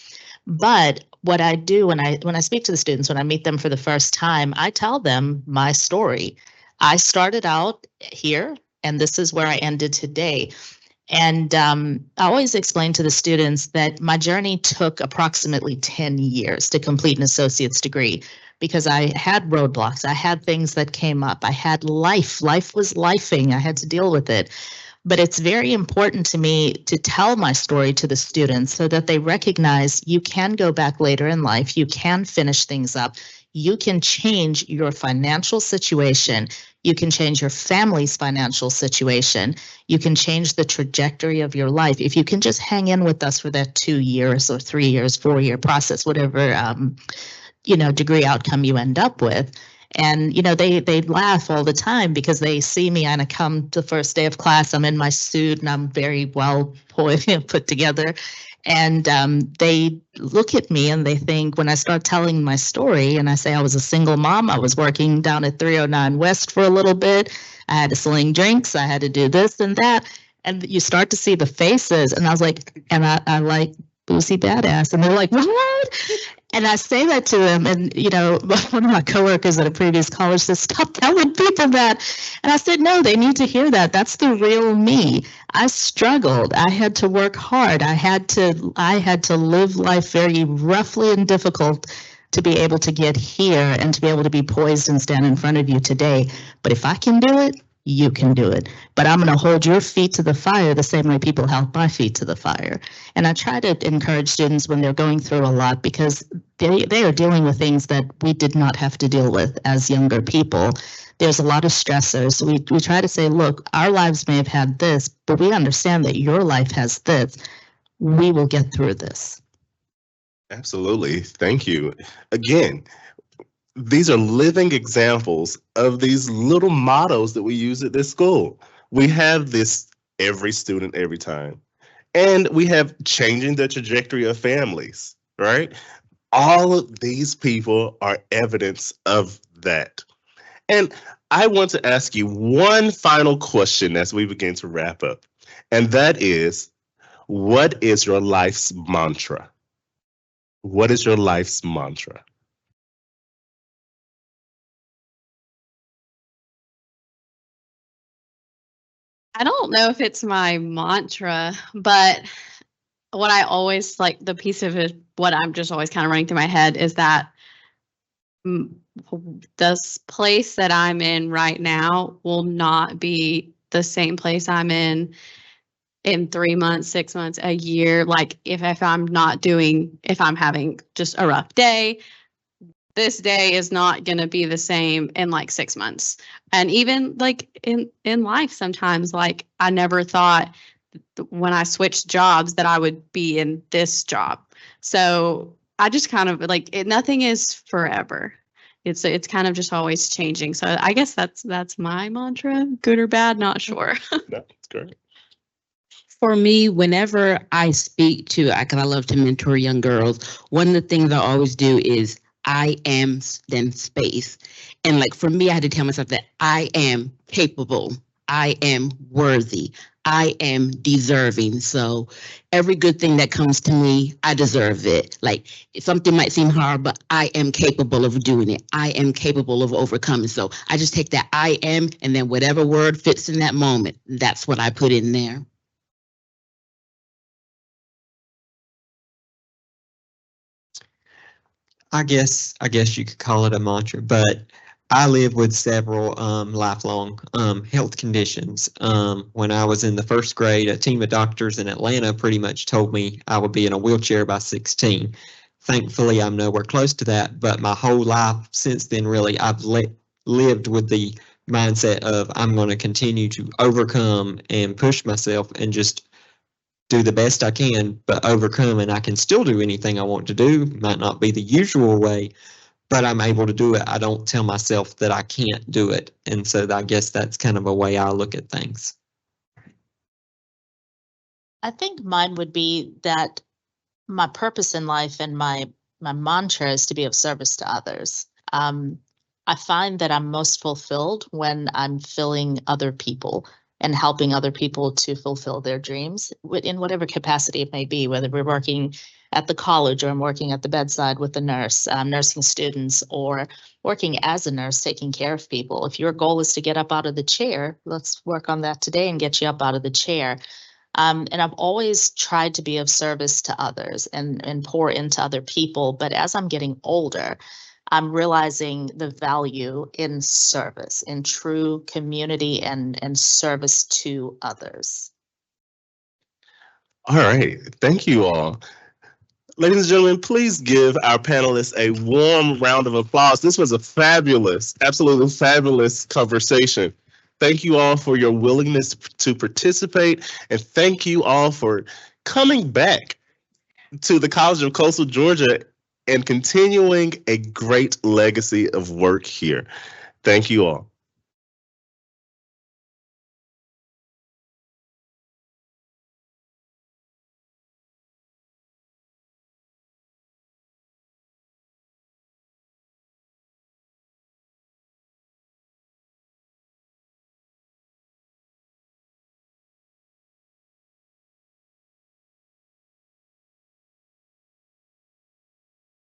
But what I do when I speak to the students, when I meet them for the first time, I tell them my story. I started out here, and this is where I ended today. And I always explain to the students that my journey took approximately 10 years to complete an associate's degree because I had roadblocks. I had things that came up. I had life. Life was lifing. I had to deal with it. But it's very important to me to tell my story to the students so that they recognize you can go back later in life. You can finish things up. You can change your financial situation. You can change your family's financial situation. You can change the trajectory of your life. If you can just hang in with us for that 2 years or 3 years, 4-year process, whatever, degree outcome you end up with. And, they laugh all the time because they see me and I come to the first day of class, I'm in my suit and I'm very well put together. And they look at me and they think when I start telling my story and I say I was a single mom, I was working down at 309 West for a little bit. I had to sling drinks. I had to do this and that. And you start to see the faces. And I was like, and I like Boosie Badass. And they're like, what? And I say that to them, and one of my coworkers at a previous college says, "Stop telling people that." And I said, "No, they need to hear that. That's the real me. I struggled. I had to work hard. I had to live life very roughly and difficult to be able to get here and to be able to be poised and stand in front of you today. But if I can do it, you can do it. But I'm going to hold your feet to the fire the same way people held my feet to the fire." And I try to encourage students when they're going through a lot because they are dealing with things that we did not have to deal with as younger people. There's a lot of stressors. We try to say, look, our lives may have had this, but we understand that your life has this. We will get through this. Absolutely. Thank you. Again, these are living examples of these little mottos that we use at this school. We have this every student, every time. And we have changing the trajectory of families, right? All of these people are evidence of that. And I want to ask you one final question as we begin to wrap up. And that is, what is your life's mantra? What is your life's mantra? I don't know if it's my mantra, but what I always like, the piece of it, what I'm just always kind of running through my head is that this place that I'm in right now will not be the same place I'm in 3 months, 6 months, a year. Like if I'm having just a rough day, this day is not going to be the same in like 6 months. And even like in life, sometimes like I never thought when I switched jobs that I would be in this job. So I just kind of like nothing is forever. It's kind of just always changing. So I guess that's my mantra, good or bad, not sure. That's great. For me, whenever I speak to, because I love to mentor young girls, one of the things I always do is I am then space. And like for me, I had to tell myself that I am capable. I am worthy. I am deserving. So every good thing that comes to me, I deserve it. Like something might seem hard, but I am capable of doing it. I am capable of overcoming. So I just take that I am, and then whatever word fits in that moment, that's what I put in there. I guess you could call it a mantra, but I live with several lifelong health conditions. When I was in the first grade, a team of doctors in Atlanta pretty much told me I would be in a wheelchair by 16. Thankfully, I'm nowhere close to that, but my whole life since then, really, I've lived with the mindset of I'm going to continue to overcome and push myself and just do the best I can, but overcome, and I can still do anything I want to do. Might not be the usual way, but I'm able to do it. I don't tell myself that I can't do it. And so I guess that's kind of a way I look at things. I think mine would be that my purpose in life and my mantra is to be of service to others. I find that I'm most fulfilled when I'm filling other people and helping other people to fulfill their dreams in whatever capacity it may be, whether we're working at the college or I'm working at the bedside with a nurse, nursing students, or working as a nurse, taking care of people. If your goal is to get up out of the chair, let's work on that today and get you up out of the chair. And I've always tried to be of service to others and pour into other people. But as I'm getting older, I'm realizing the value in service, in true community and service to others. All right. Thank you all. Ladies and gentlemen, please give our panelists a warm round of applause. This was a fabulous, absolutely fabulous conversation. Thank you all for your willingness to participate, and thank you all for coming back to the College of Coastal Georgia and continuing a great legacy of work here. Thank you all.